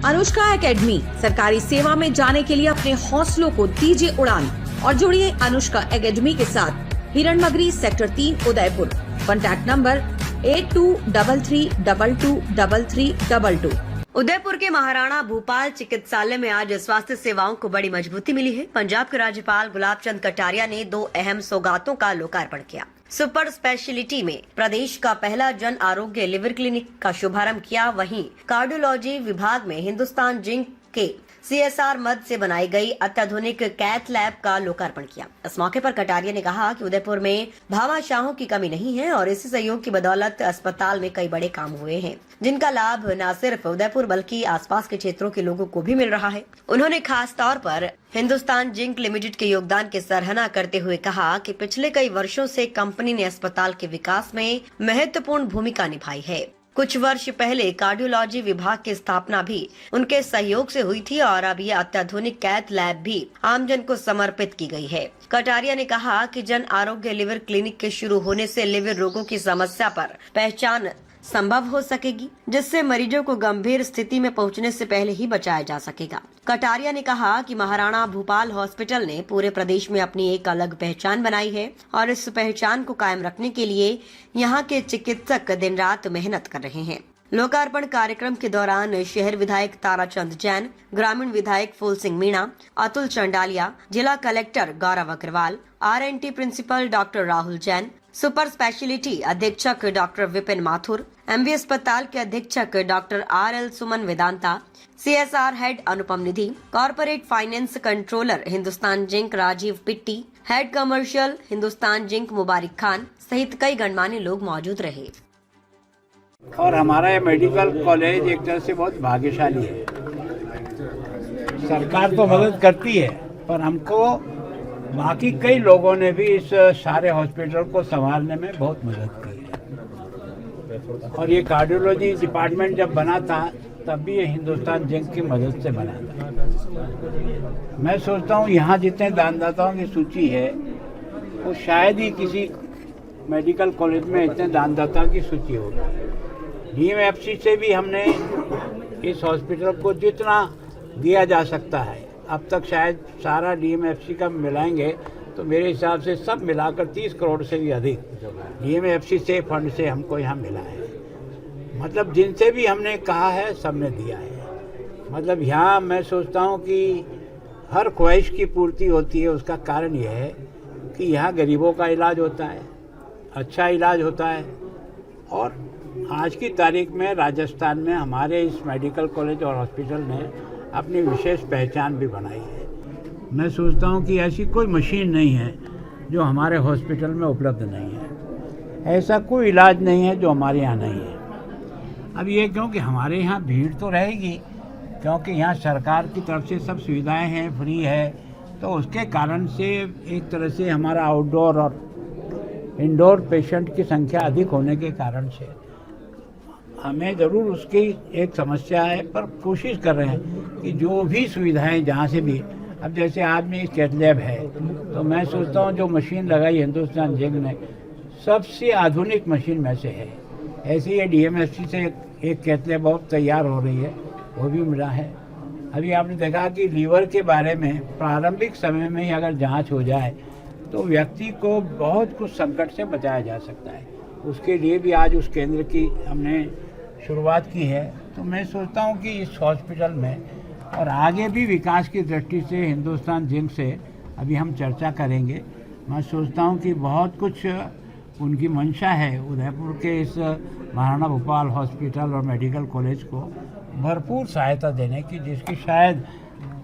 Anushka academy, सरकारी सेवा में जाने के लिए अपने हौसलों को दीजिए उड़ान और जुड़िए अनुष्का एकेडमी के साथ। Hiranmagri sector 3 Udaipur. Contact number 8233223322। Udaipur के महाराणा भूपाल चिकित्सालय में आज स्वास्थ्य सेवाओं को बड़ी मजबूती मिली है। पंजाब के राज्यपाल गुलाब चंद कटारिया ने 2 अहम सौगातों का लोकार्पण किया। सुपर स्पेशलिटी में प्रदेश का पहला जन आरोग्य लिवर क्लिनिक का शुभारंभ किया। वहीं कार्डियोलॉजी विभाग में हिंदुस्तान जिंक के CSR मद से बनाई गई अत्याधुनिक कैथ लैब का लोकार्पण किया। इस मौके पर कटारिया ने कहा कि उदयपुर में भामाशाहों की कमी नहीं है और इसी सहयोग की बदौलत अस्पताल में कई बड़े काम हुए हैं, जिनका लाभ न सिर्फ उदयपुर बल्कि आसपास के क्षेत्रों के लोगों को भी मिल रहा है। उन्होंने खास तौर पर हिंदुस्तान जिंक लिमिटेड के योगदान की सराहना करते हुए कहा कि पिछले कई वर्षों से कंपनी ने अस्पताल के विकास में महत्वपूर्ण भूमिका निभाई है। कुछ वर्ष पहले कार्डियोलॉजी विभाग की स्थापना भी उनके सहयोग से हुई थी और अब यह अत्याधुनिक कैथ लैब भी आमजन को समर्पित की गई है। कटारिया ने कहा कि जन आरोग्य लिवर क्लिनिक के शुरू होने से लिवर रोगों की समस्या पर पहचान संभव हो सकेगी, जिससे मरीजों को गंभीर स्थिति में पहुंचने से पहले ही बचाया जा सकेगा। कटारिया ने कहा कि महाराणा भूपाल हॉस्पिटल ने पूरे प्रदेश में अपनी एक अलग पहचान बनाई है और इस पहचान को कायम रखने के लिए यहाँ के चिकित्सक दिन रात मेहनत कर रहे हैं। लोकार्पण कार्यक्रम के दौरान शहर विधायक ताराचंद जैन, ग्रामीण विधायक फूल सिंह मीणा, अतुल चंडालिया, जिला collector Gaurav Agrawal, RNT principal doctor Rahul Jain, super speciality अधीक्षक डॉक्टर विपिन माथुर, MB अस्पताल के अधीक्षक doctor RL Suman Vedanta, CSR head Anupam Nidhi, corporate finance controller Hindustan Zinc Rajeev Pitti, head commercial Hindustan Zinc Mubarak Khan सहित कई गणमान्य लोग मौजूद रहे। और हमारा ये मेडिकल कॉलेज एक तरह से बहुत भाग्यशाली है। सरकार तो मदद करती है, पर हमको बाकी कई लोगों ने भी इस सारे हॉस्पिटल को संभालने में बहुत मदद की है। और ये कार्डियोलॉजी डिपार्टमेंट जब बना था तब भी ये हिंदुस्तान जिंक की मदद से बना था। मैं सोचता हूँ यहाँ जितने दानदाताओं की सूची है वो शायद ही किसी मेडिकल कॉलेज में इतने दानदाताओं की सूची होगी। DMFC से भी हमने इस हॉस्पिटल को जितना दिया जा सकता है, अब तक शायद सारा DMFC का मिलाएंगे तो मेरे हिसाब से सब मिलाकर 30 करोड़ से भी अधिक DMFC से फंड से हमको यहाँ मिला है। मतलब जिनसे भी हमने कहा है सबने दिया है। मतलब यहाँ मैं सोचता हूँ कि हर ख्वाहिश की पूर्ति होती है। उसका कारण यह है कि यहाँ गरीबों का इलाज होता है, अच्छा इलाज होता है। और आज की तारीख में राजस्थान में हमारे इस मेडिकल कॉलेज और हॉस्पिटल ने अपनी विशेष पहचान भी बनाई है। मैं सोचता हूँ कि ऐसी कोई मशीन नहीं है जो हमारे हॉस्पिटल में उपलब्ध नहीं है। ऐसा कोई इलाज नहीं है जो हमारे यहाँ नहीं है। अब ये क्योंकि हमारे यहाँ भीड़ तो रहेगी, क्योंकि यहाँ सरकार की तरफ से सब सुविधाएं हैं, फ्री है, तो उसके कारण से एक तरह से हमारा आउटडोर और इंडोर पेशेंट की संख्या अधिक होने के कारण से हमें ज़रूर उसकी एक समस्या है, पर कोशिश कर रहे हैं कि जो भी सुविधाएं जहाँ से भी, अब जैसे आज में कैथ लैब है तो मैं सोचता हूँ जो मशीन लगाई हिंदुस्तान जिंक ने सबसे आधुनिक मशीन में से है। ऐसे ही DMFC से एक कैथ लैब और तैयार हो रही है, वो भी मिला है। अभी आपने देखा कि लीवर के बारे में प्रारंभिक समय में ही अगर जाँच हो जाए तो व्यक्ति को बहुत कुछ संकट से बचाया जा सकता है। उसके लिए भी आज उस केंद्र की हमने शुरुआत की है। तो मैं सोचता हूँ कि इस हॉस्पिटल में और आगे भी विकास की दृष्टि से हिंदुस्तान जिंक से अभी हम चर्चा करेंगे। मैं सोचता हूँ कि बहुत कुछ उनकी मंशा है उदयपुर के इस महाराणा भूपाल हॉस्पिटल और मेडिकल कॉलेज को भरपूर सहायता देने की, जिसकी शायद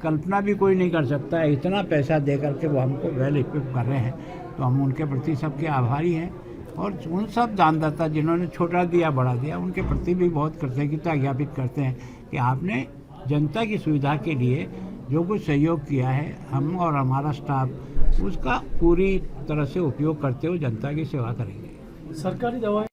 कल्पना भी कोई नहीं कर सकता है। इतना पैसा दे करके वो हमको वेल इक्विप कर रहे हैं, तो हम उनके प्रति सबके आभारी हैं। और उन सब दानदाता जिन्होंने छोटा दिया बड़ा दिया, उनके प्रति भी बहुत कृतज्ञता ज्ञापित करते हैं कि आपने जनता की सुविधा के लिए जो कुछ सहयोग किया है, हम और हमारा स्टाफ उसका पूरी तरह से उपयोग करते हुए जनता की सेवा करेंगे। सरकारी दवाएं